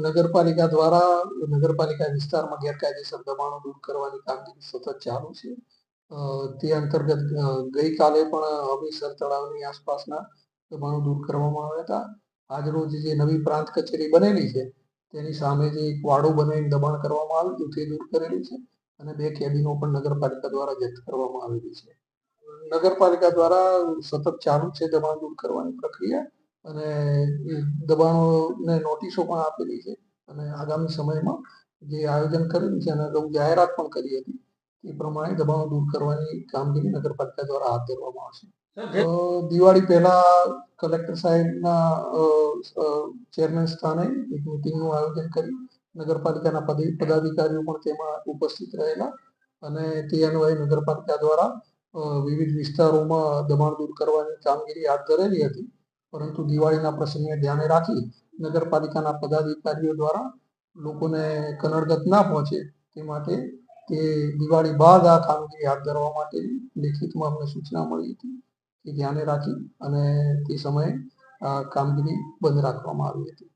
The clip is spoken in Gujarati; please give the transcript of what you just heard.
નગરપાલિકા દ્વારા નગરપાલિકા વિસ્તારમાં ગેરકાયદેસર દબાણો દૂર કરવાની કામગીરી સતત ચાલુ છે. તે અંતર્ગત ગઈકાલે પણ હમીરસર તળાવની આસપાસના દબાણો દૂર કરવામાં આવ્યા હતા. આજરોજ જે નવી પ્રાંત કચેરી બનેલી છે તેની સામે જે એક વાડો બનાવીને દબાણ કરવામાં આવ્યું હતું તે દૂર કરેલું છે અને 2 કેબિનો પણ નગરપાલિકા દ્વારા જપ્ત કરવામાં આવેલી છે. નગરપાલિકા દ્વારા સતત ચાલુ છે દબાણ દૂર કરવાની પ્રક્રિયા અને દબાણોને નોટિસો પણ આપેલી છે અને આગામી સમયમાં જે આયોજન કરેલું છે અને અગાઉ જાહેરાત પણ કરી હતી એ પ્રમાણે દબાણો દૂર કરવાની કામગીરી નગરપાલિકા દ્વારા હાથ ધરવામાં આવશે. દિવાળી પહેલા કલેક્ટર સાહેબના ચેરમેન સ્થાને એક મિટિંગનું આયોજન કરી નગરપાલિકાના પદાધિકારીઓ પણ તેમાં ઉપસ્થિત રહેલા અને તે અન્વયે નગરપાલિકા દ્વારા વિવિધ વિસ્તારોમાં દબાણ દૂર કરવાની કામગીરી હાથ ધરેલી હતી. પરંતુ દિવાળીના પ્રસંગને ધ્યાને રાખી નગરપાલિકાના પદાધિકારીઓ દ્વારા લોકોને કનડગત ના પહોંચે તે માટે તે દિવાળી બાદ આ કામગીરી હાથ ધરવા માટે લેખિતમાં અમને સૂચના મળી હતી એ ધ્યાને રાખી અને તે સમયે આ કામગીરી બંધ રાખવામાં આવી હતી.